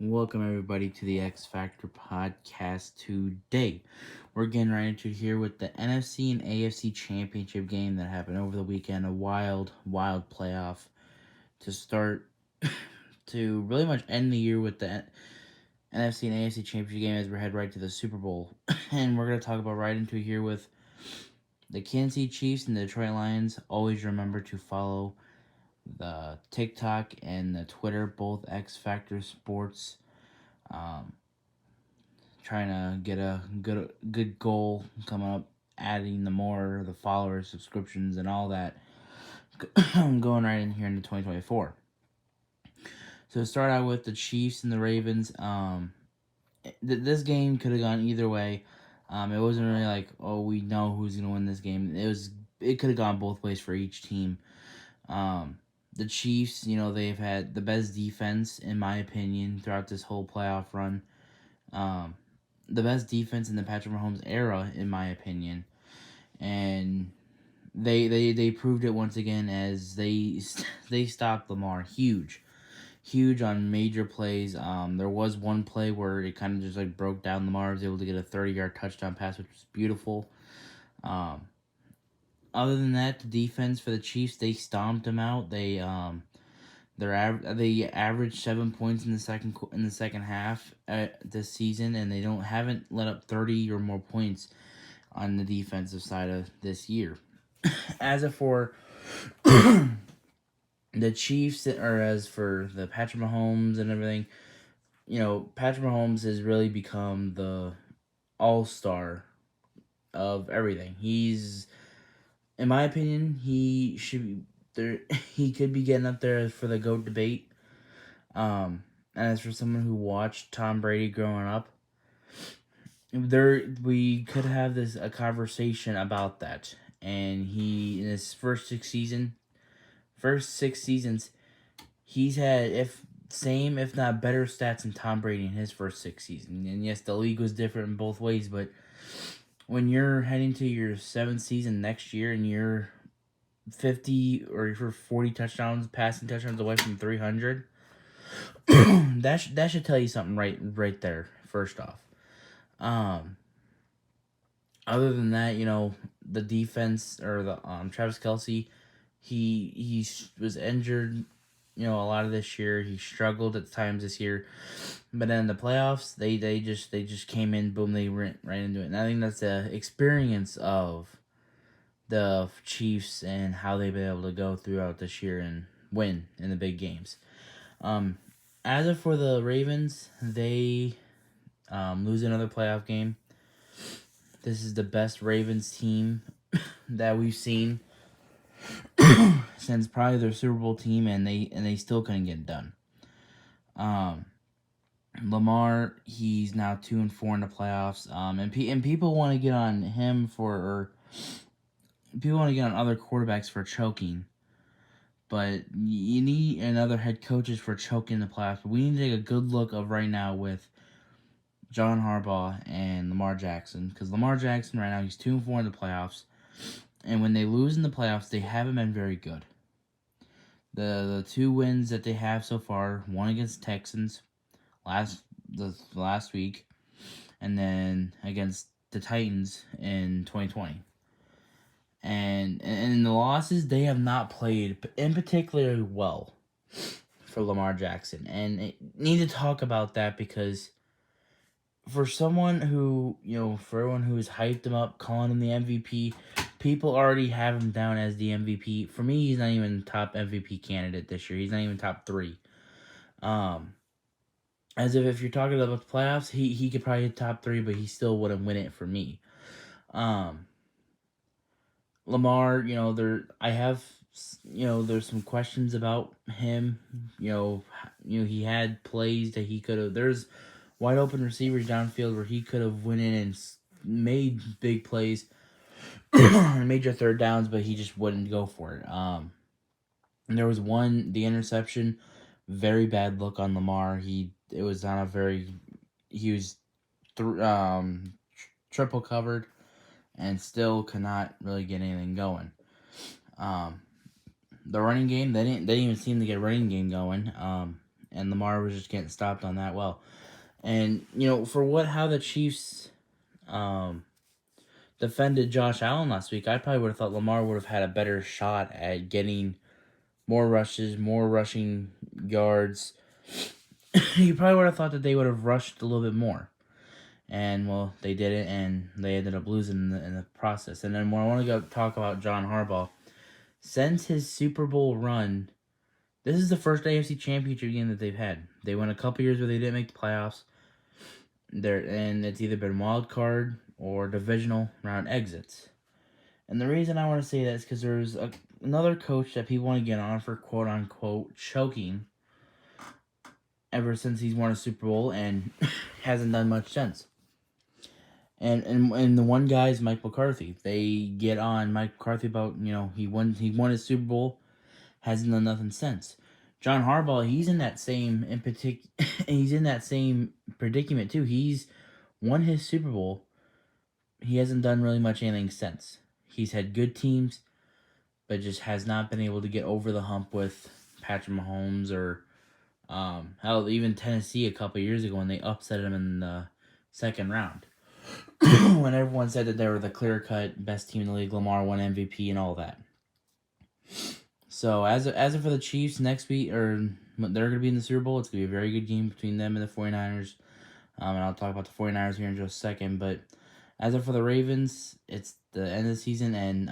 Welcome everybody to the X Factor podcast. Today, we're getting right into here with the NFC and AFC Championship game that happened over the weekend. A wild playoff to start to really much end the year with the NFC and AFC Championship game as we head right to the Super Bowl. And we're gonna talk about right into here with the Kansas City Chiefs and the Detroit Lions. Always remember to follow the TikTok and the Twitter, both X Factor Sports. Um, Trying to get a good goal coming up, adding the followers, subscriptions, and all that going right in here into 2024. So to start out with the Chiefs and the Ravens, this game could have gone either way. It wasn't really like, oh, we know who's gonna win this game. It could have gone both ways for each team. The Chiefs, they've had the best defense in my opinion throughout this whole playoff run. Um, the best defense in the Patrick Mahomes era, in my opinion, and they proved it once again as they stopped Lamar huge on major plays. There was one play where it kind of just like broke down. Lamar was able to get a 30-yard touchdown pass, which was beautiful. Um, Other than that, the defense for the Chiefs, they stomped them out. They averaged 7 points in the second half this season, and they haven't let up 30 or more points on the defensive side of this year. As for the Chiefs, or as for the Patrick Mahomes and everything, Patrick Mahomes has really become the all-star of everything. In my opinion, he should be there. He could be getting up there for the GOAT debate. And as for someone who watched Tom Brady growing up, we could have a conversation about that. And he, in his first six seasons, he's had if not better stats than Tom Brady in his first six seasons. And yes, the league was different in both ways, but when you're heading to your seventh season next year and you're 50 or for 40 passing touchdowns away from 300, that should tell you something right there. First off, other than that, the defense or the Travis Kelce, he was injured, a lot of this year. He struggled at times this year, but then the playoffs, they just came in, boom, they went right into it. And I think that's the experience of the Chiefs and how they've been able to go throughout this year and win in the big games. As for the Ravens, they lose another playoff game. This is the best Ravens team that we've seen since probably their Super Bowl team, and they still couldn't get it done. Lamar, he's now 2-4 in the playoffs. And people want to get on him people want to get on other quarterbacks for choking, but you need another head coaches for choking in the playoffs. But we need to take a good look of right now with John Harbaugh and Lamar Jackson, because Lamar Jackson right now, he's 2-4 in the playoffs, and when they lose in the playoffs, they haven't been very good. The two wins that they have so far, one against Texans last week, and then against the Titans in 2020. And in the losses, they have not played in particularly well for Lamar Jackson, and I need to talk about that because for someone who, for everyone who has hyped him up, calling him the MVP, people already have him down as the MVP. For me, he's not even top MVP candidate this year. He's not even top 3. As if you're talking about the playoffs, he could probably hit top 3, but he still wouldn't win it for me. Lamar, there's some questions about him. He had plays that he could have. There's wide open receivers downfield where he could have went in and made big plays, major third downs, but he just wouldn't go for it. And there was the interception, very bad look on Lamar. He was triple covered and still could not really get anything going. The running game, they didn't even seem to get a running game going. and Lamar was just getting stopped on that well. And for how the Chiefs defended Josh Allen last week, I probably would have thought Lamar would have had a better shot at getting more rushes, more rushing yards. You probably would have thought that they would have rushed a little bit more. And, well, they didn't, and they ended up losing in the process. And then when I want to go talk about John Harbaugh, since his Super Bowl run, this is the first AFC Championship game that they've had. They went a couple years where they didn't make the playoffs. And it's either been wild card or divisional round exits. And the reason I want to say that is because there's another coach that people want to get on for quote-unquote choking ever since he's won a Super Bowl and hasn't done much since. And the one guy is Mike McCarthy. They get on Mike McCarthy about, he won his Super Bowl, hasn't done nothing since. John Harbaugh, he's in that same predicament too. He's won his Super Bowl. He hasn't done really much anything since. He's had good teams, but just has not been able to get over the hump with Patrick Mahomes or hell, even Tennessee a couple years ago when they upset him in the second round. When everyone said that they were the clear-cut best team in the league, Lamar won MVP and all that. So as for the Chiefs next week, or they're going to be in the Super Bowl, it's going to be a very good game between them and the 49ers. And I'll talk about the 49ers here in just a second. But as for the Ravens, it's the end of the season, and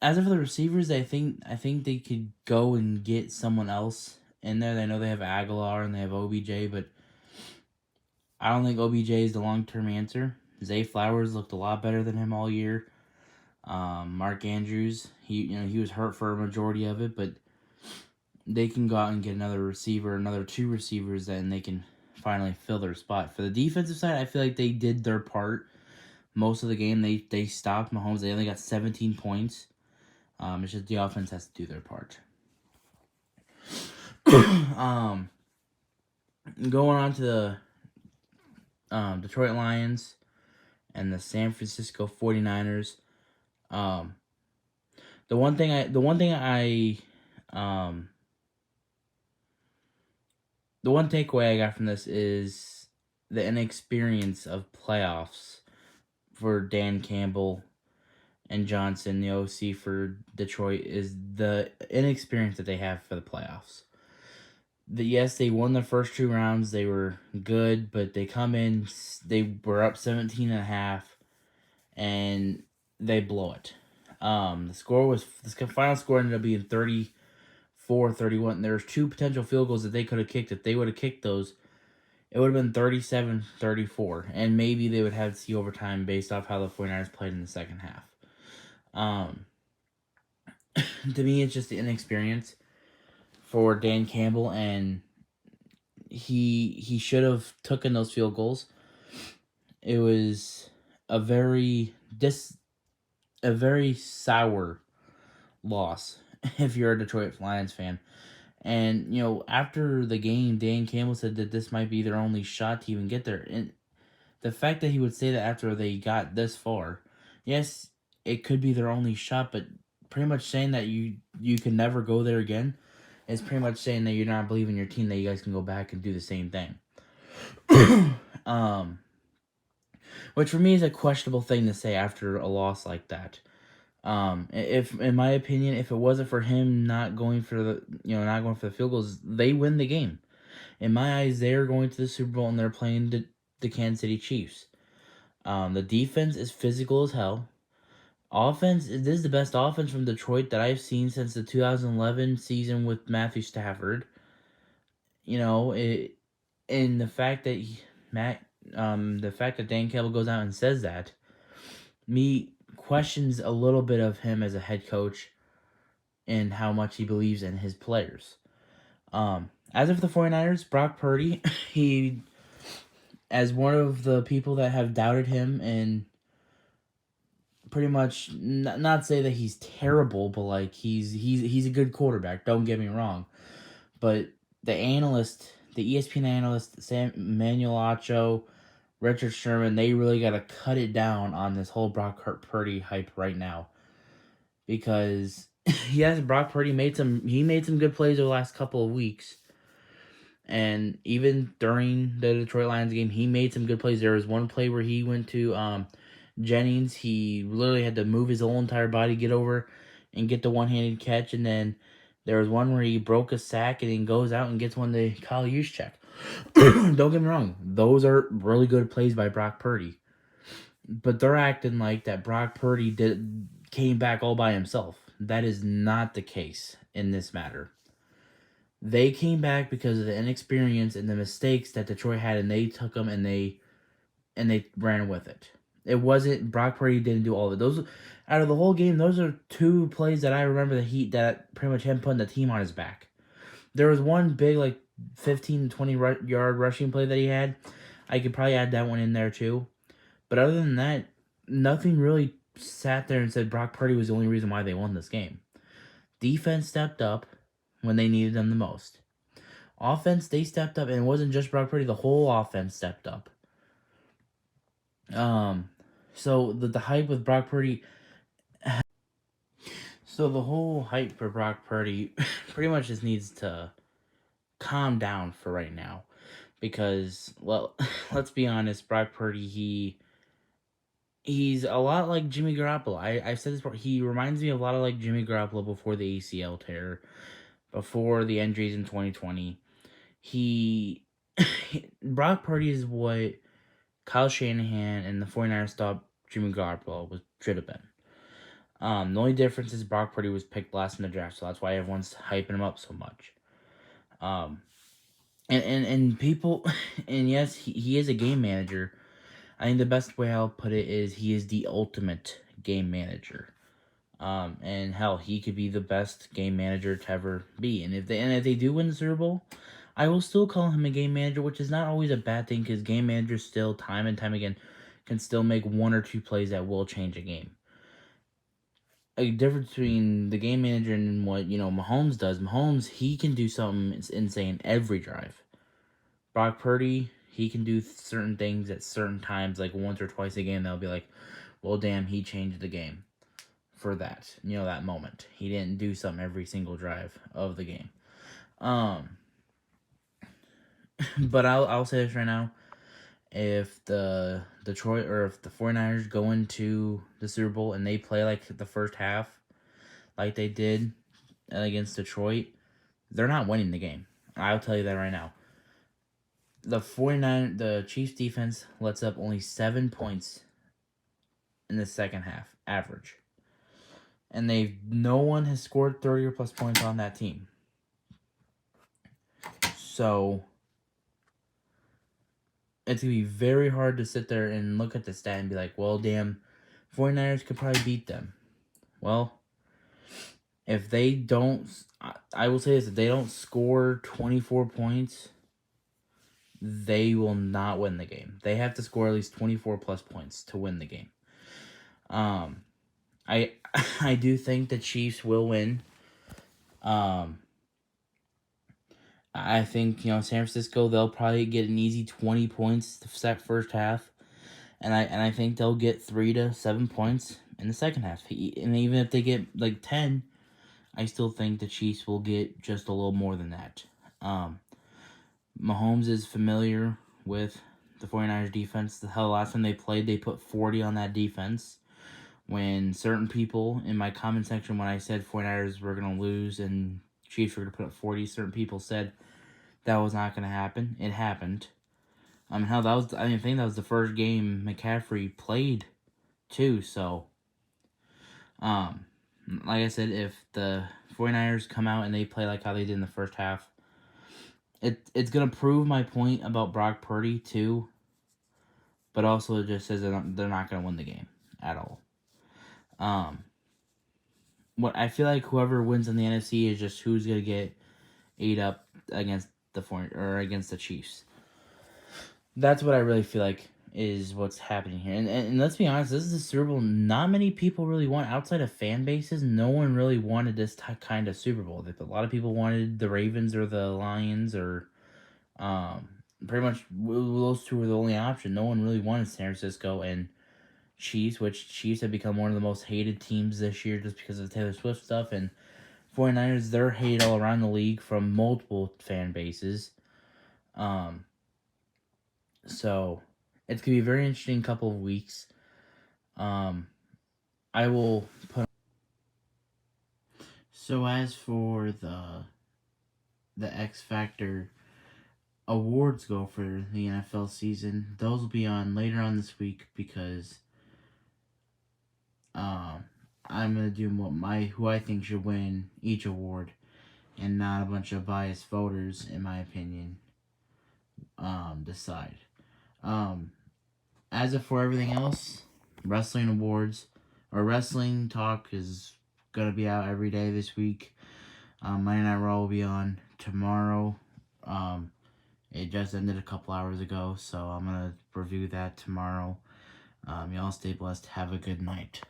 as for the receivers, I think they could go and get someone else in there. I know they have Aguilar and they have OBJ, but I don't think OBJ is the long-term answer. Zay Flowers looked a lot better than him all year. Mark Andrews, he was hurt for a majority of it, but they can go out and get another two receivers, and they can finally fill their spot. For the defensive side, I feel like they did their part most of the game. They stopped Mahomes. They only got 17 points. It's just the offense has to do their part. Going on to the Detroit Lions and the San Francisco 49ers. The one takeaway I got from this is the inexperience of playoffs for Dan Campbell and Johnson, the OC for Detroit, is the inexperience that they have for the playoffs. Yes, they won the first 2 rounds. They were good, but they come in, they were up 17.5, and they blow it. The final score ended up being 34-31. There's 2 potential field goals that they could have kicked. If they would have kicked those, it would have been 37-34, and maybe they would have to see overtime based off how the 49ers played in the second half. To me, it's just the inexperience for Dan Campbell, and he should have taken those field goals. It was a very sour loss if you're a Detroit Lions fan. And, after the game, Dan Campbell said that this might be their only shot to even get there. And the fact that he would say that after they got this far, yes, it could be their only shot, but pretty much saying that you can never go there again is pretty much saying that you're not believing your team that you guys can go back and do the same thing. Which for me is a questionable thing to say after a loss like that. If, in my opinion, if it wasn't for him not going for the field goals, they win the game. In my eyes, they're going to the Super Bowl and they're playing the Kansas City Chiefs. The defense is physical as hell. This is the best offense from Detroit that I've seen since the 2011 season with Matthew Stafford. And the fact that Dan Campbell goes out and says that, me questions a little bit of him as a head coach and how much he believes in his players. As of the 49ers, Brock Purdy, he, as one of the people that have doubted him and pretty much not say that he's terrible, but like he's a good quarterback, don't get me wrong. But the ESPN analyst, Sam Manuelacho, Richard Sherman, they really got to cut it down on this whole Brock Purdy hype right now. Because, yes, Brock Purdy made some good plays over the last couple of weeks. And even during the Detroit Lions game, he made some good plays. There was one play where he went to Jennings. He literally had to move his whole entire body, get over, and get the one-handed catch. And then there was one where he broke a sack and then goes out and gets one to Kyle Juszczyk. Don't get me wrong; those are really good plays by Brock Purdy. But they're acting like that Brock Purdy came back all by himself. That is not the case in this matter. They came back because of the inexperience and the mistakes that Detroit had, and they took them and they ran with it. It wasn't Brock Purdy didn't do all of it. Those out of the whole game, those are two plays that I remember that pretty much him putting the team on his back. There was one big 15 to 20 yard rushing play that he had. I could probably add that one in there too. But other than that, nothing really sat there and said Brock Purdy was the only reason why they won this game. Defense stepped up when they needed them the most. Offense, they stepped up, and it wasn't just Brock Purdy. The whole offense stepped up. So the hype with Brock Purdy. So the whole hype for Brock Purdy pretty much just needs to calm down for right now, because let's be honest, Brock Purdy he's a lot like Jimmy Garoppolo. I've said this before. He reminds me a lot of like Jimmy Garoppolo before the ACL tear, before the injuries in 2020. Brock Purdy is what Kyle Shanahan and the 49ers thought Jimmy Garoppolo should have been. The only difference is Brock Purdy was picked last in the draft, so that's why everyone's hyping him up so much. And people, and yes, he is a game manager. I think the best way I'll put it is he is the ultimate game manager. And hell, he could be the best game manager to ever be. And if they do win the Super Bowl, I will still call him a game manager, which is not always a bad thing, because game managers still, time and time again, can still make one or two plays that will change a game. A difference between the game manager and what Mahomes does. Mahomes, he can do something insane every drive. Brock Purdy, he can do certain things at certain times, like once or twice a game. They'll be like, well, damn, he changed the game for that, that moment. He didn't do something every single drive of the game. But I'll say this right now. If the Detroit or if the 49ers go into the Super Bowl and they play like the first half, like they did against Detroit, they're not winning the game. I'll tell you that right now. The Chiefs defense lets up only 7 points in the second half, average. And no one has scored 30 or plus points on that team. So it's going to be very hard to sit there and look at the stat and be like, well, damn, 49ers could probably beat them. Well, if they don't, I will say this, if they don't score 24 points, they will not win the game. They have to score at least 24 plus points to win the game. I do think the Chiefs will win. I think, San Francisco, they'll probably get an easy 20 points that first half. And I think they'll get 3 to 7 points in the second half. And even if they get like 10, I still think the Chiefs will get just a little more than that. Mahomes is familiar with the 49ers defense. The last time they played, they put 40 on that defense. When certain people in my comment section, when I said 49ers were going to lose and Chiefs were going to put up 40, certain people said that was not going to happen. It happened. I think that was the first game McCaffrey played too. So, like I said, if the 49ers come out and they play like how they did in the first half, it's going to prove my point about Brock Purdy too. But also it just says that they're not going to win the game at all. What I feel like whoever wins in the NFC is just who's going to get ate up against against the Chiefs. That's what I really feel like is what's happening here. And let's be honest, this is a Super Bowl not many people really want. Outside of fan bases, no one really wanted this kind of Super Bowl. A lot of people wanted the Ravens or the Lions or pretty much those two were the only option. No one really wanted San Francisco and Chiefs, which Chiefs have become one of the most hated teams this year just because of the Taylor Swift stuff. And 49ers, they're hated all around the league from multiple fan bases. So it's gonna be a very interesting couple of weeks. I will put. So as for the X Factor awards go for the NFL season, those will be on later on this week because I'm gonna do who I think should win each award, and not a bunch of biased voters, in my opinion, decide. As of for everything else, wrestling awards or wrestling talk is gonna be out every day this week. Monday Night Raw will be on tomorrow. It just ended a couple hours ago, so I'm gonna review that tomorrow. Y'all stay blessed. Have a good night.